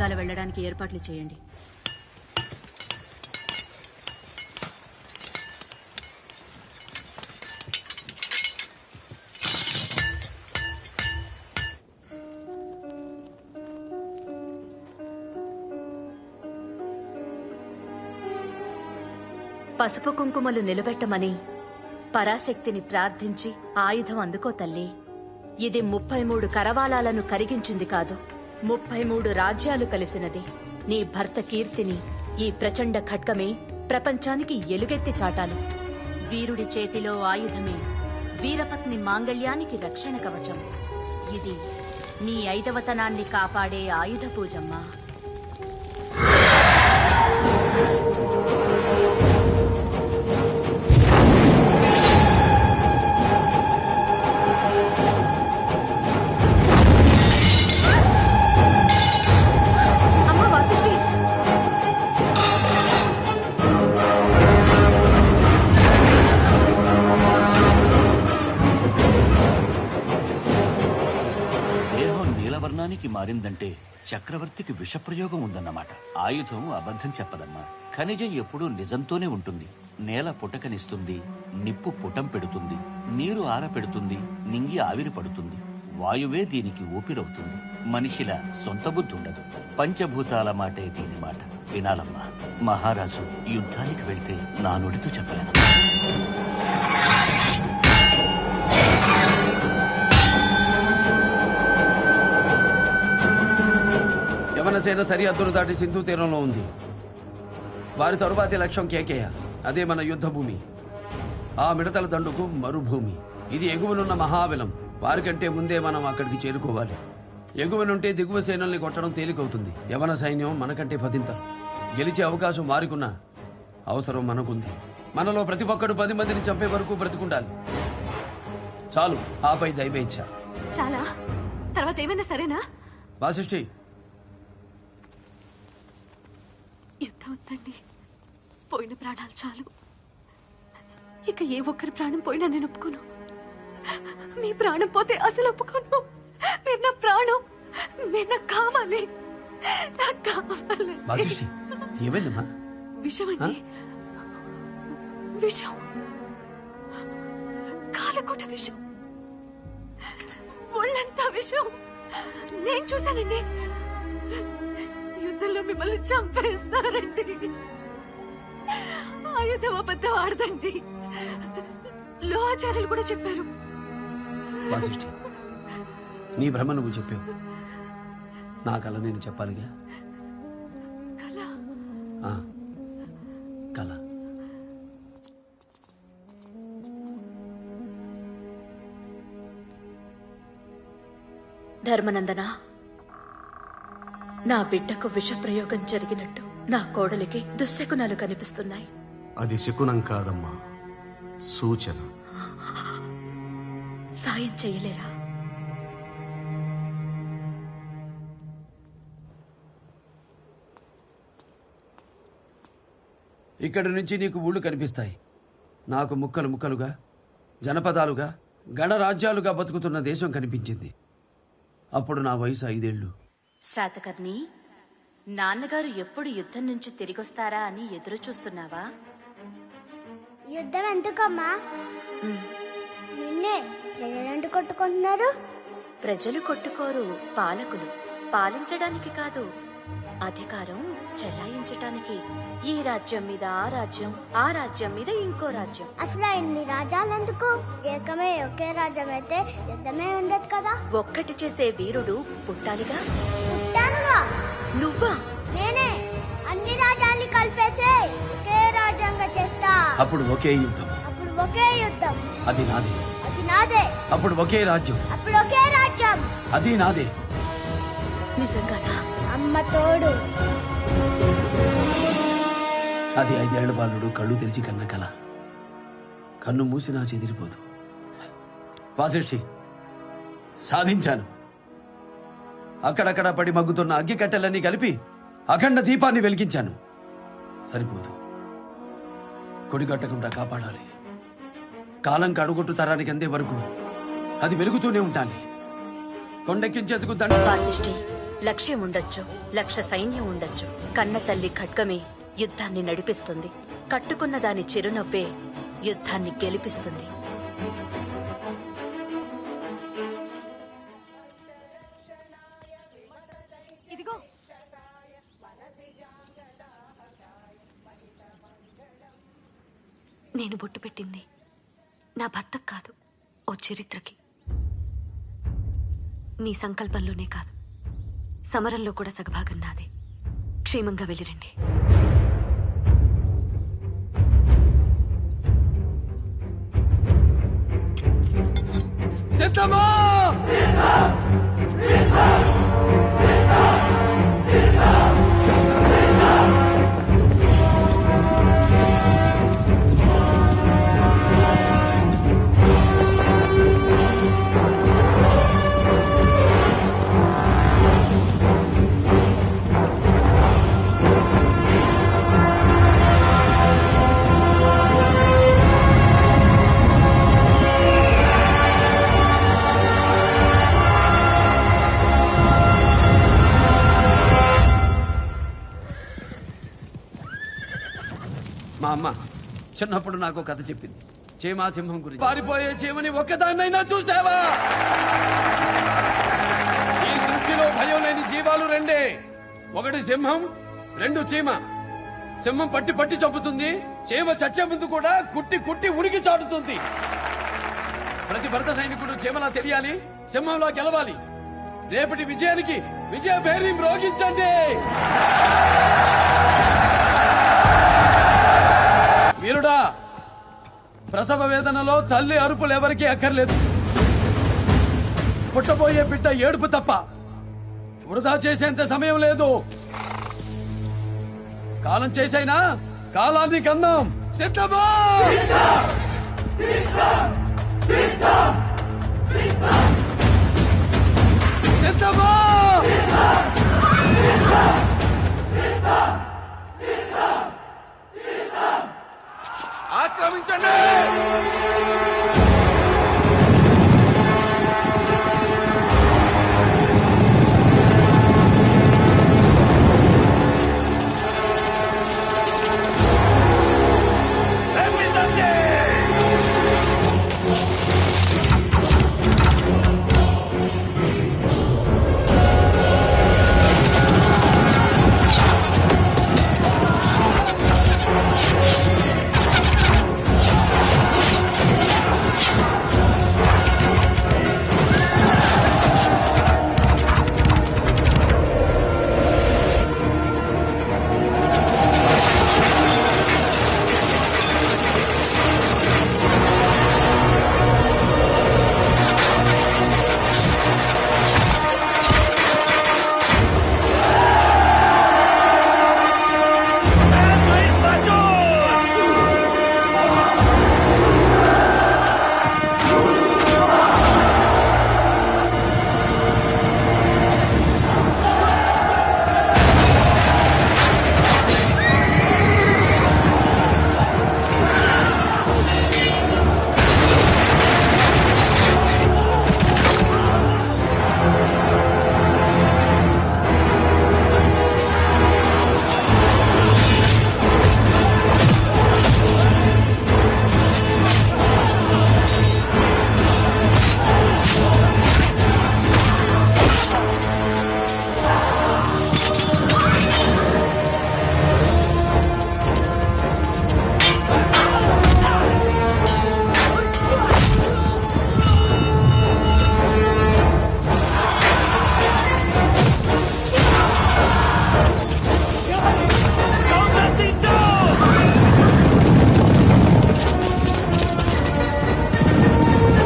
వెనకాల వెళ్ళడానికి ఏర్పాట్లు చేయండి. పసుపు కుంకుమలు నిలబెట్టమని పరాశక్తిని ప్రార్థించి ఆయుధం అందుకో తల్లి. ఇది 33 కరవాలాలను కరిగించింది కాదు, 33 రాజ్యాలు కలిసినది. నీ భర్త కీర్తిని ఈ ప్రచండ ఖడ్గమే ప్రపంచానికి ఎలుగెత్తి చాటాలి. వీరుడి చేతిలో ఆయుధమే వీరపత్ని మాంగళ్యానికి రక్షణ కవచం. ఇది నీ ఐదవతనాన్ని కాపాడే ఆయుధ పూజమ్మా. మారిందంటే చక్రవర్తికి విషప్రయోగం ఉందన్నమాట. ఆయుధం అబద్ధం చెప్పదమ్మా. ఖనిజం ఎప్పుడూ నిజంతోనే ఉంటుంది. నేల పుటకనిస్తుంది, నిప్పు పుటం పెడుతుంది, నీరు ఆరపెడుతుంది, నింగి ఆవిరి పడుతుంది. వాయువే దీనికి ఊపిరవుతుంది. మనిషిలా సొంత బుద్ధి ఉండదు. పంచభూతాల మాటే దీని మాట. వినాలమ్మా. మహారాజు యుద్ధానికి వెళ్తే నా నుడితో చెప్పలేను. యవనసేన సరిహద్దును దాటి సింధు తీరంలో ఉంది. వారి తరువాతి లక్ష్యం కేకేయ. అదే మన యుద్ధ భూమి. ఆ మిడతల దండుకు మరుభూమి. ఇది ఎగువనున్న మహాబలం. వారికంటే ముందే మనం అక్కడికి చేరుకోవాలి. ఎగువనుంటే దిగువ సేనల్ని కొట్టడం తేలికవుతుంది. యవన సైన్యం మనకంటే పదింతలు. గెలిచే అవకాశం వారికున్న అవసరం మనకుంది. మనలో ప్రతి ఒక్కడు 10 మందిని చంపే వరకు బ్రతికుండాలి. చాలు, ఆపై దైవేచ్ఛ. చాలా తర్వాత ఏమైనా సరేనా? వాసిష్ఠి, యుద్ధం వద్దండి. పోయిన ప్రాణాలు చాలు. ఇక ఏ ఒక్కరి ప్రాణం పోయినా నేను ఒప్పుకోను. మీ ప్రాణం పోతే అసలు ఒప్పుకోను. మీరు నా ప్రాణం. మీరు నాకు కావాలి. నాకు కావాలి. వాసిష్ఠి, ఏమైందమ్మా? విషం అండి. విషం. కాలకూట విషం. ఒళ్ళంతా విషం. నేను చూశానండి. యుద్ధంలో మిమ్మల్ని చంపేస్తారండి. ఆయుధం అబద్ధం ఆడదండి. లోహాచార్యులు కూడా చెప్పారు. వాసిష్ఠి, నీ భ్రమ నువ్వు చెప్పావు. నా కళ నేను చెప్పాలిగా. కళ. కళ. ధర్మనందన, నా బిడ్డకు విషప్రయోగం జరిగినట్టు నా కోడలికి దుశ్శకునాలు కనిపిస్తున్నాయి. అది శకునం కాదమ్మా, సూచన. సాయం చేయలేరా? ఇక్కడి నుంచి నీకు ఊళ్ళు కనిపిస్తాయి. నాకు ముక్కలు ముక్కలుగా, జనపదాలుగా, గణరాజ్యాలుగా బతుకుతున్న దేశం కనిపించింది. అప్పుడు నా వయసు 5 ఏళ్ళు. శాతకర్ణి, నాన్నగారు ఎప్పుడు యుద్ధం నుంచి తిరిగొస్తారా అని ఎదురు చూస్తున్నావా? యుద్ధం ఎందుకమ్మా? నిన్నే ప్రజలు కొట్టుకుంటున్నారు. ప్రజలు కొట్టుకోరు, పాలకులు. పాలించడానికి కాదు, అధికారం చెలాయించటానికి. ఈ రాజ్యం మీద ఆ రాజ్యం, ఆ రాజ్యం మీద ఇంకో రాజ్యం. అసలు ఇన్ని రాజ్యాలు ఎందుకు? ఏకమే ఒకే రాజ్యం అయితే యుద్ధమే ఉండదు కదా. ఒక్కటి చేసే వీరుడు పుట్టాలిగా. పుట్టానుగా. నువ్వా? నేనే అన్ని రాజ్యాన్ని కలిపేసే ఒకే రాజ్యంగా చేస్తా. అప్పుడు ఒకే యుద్ధం. అప్పుడు ఒకే యుద్ధం. అది నాదే. అది నాదే. అప్పుడు ఒకే రాజ్యం. అప్పుడు ఒకే రాజ్యం. అది నాదే. నిజంగానా? అమ్మ తోడు. అది 5 ఏళ్ల బాలుడు కళ్ళు తెరిచి కన్న కల. కన్ను మూసి నా చెదిరిపోదు. వాసిష్ఠి, సాధించాను. అక్కడక్కడ పడి మగ్గుతున్న అగ్గి కట్టెలన్నీ కలిపి అఖండ దీపాన్ని వెలిగించాను. సరిపోదు, కొడిగట్టకుండా కాపాడాలి. కాలం కడుగొట్టు తరానికి అందే వరకు అది వెలుగుతూనే ఉండాలి. కొండెక్కించేందుకు వాసిష్ఠి, లక్ష్యం ఉండొచ్చు, లక్ష సైన్యం ఉండొచ్చు, కన్న తల్లి ఖడ్గమే యుద్ధాన్ని నడిపిస్తుంది. కట్టుకున్న దాని చిరునవ్వే యుద్ధాన్ని గెలిపిస్తుంది. ఇదిగో నేను బొట్టు పెట్టింది నా భర్తకు కాదు, ఓ చరిత్రకి. నీ సంకల్పంలోనే కాదు, సమరంలో కూడా సగభాగం నాదే. క్షేమంగా వెళ్ళిరండి. సిద్ధమా? మా అమ్మ చిన్నప్పుడు నాకు కథ చెప్పింది, చీమా సింహం గురించి. పారిపోయే చీమని ఒక్కదాన్నైనా చూసావా? ఈ సృష్టిలో భయం లేని జీవాలు రెండే, ఒకటి సింహం, రెండు చీమ. సింహం పట్టి పట్టి చంపుతుంది, చీమ చచ్చే ముందు కూడా కుట్టి కుట్టి ఉరికి చాటుతుంది. ప్రతి భరత సైనికుడు చీమలా తెలియాలి, సింహంలా గెలవాలి. రేపటి విజయానికి విజయ భేరీ మ్రోగించండి. వీరుడా, ప్రసవ వేదనలో తల్లి అరుపులు ఎవరికీ అక్కర్లేదు. పుట్టబోయే బిడ్డ ఏడుపు తప్ప వృధా చేసేంత సమయం లేదు. కాలం చేసైనా కాలాన్ని కందాం. సిద్ధమా? సిద్ధం! సిద్ధం! సిద్ధం!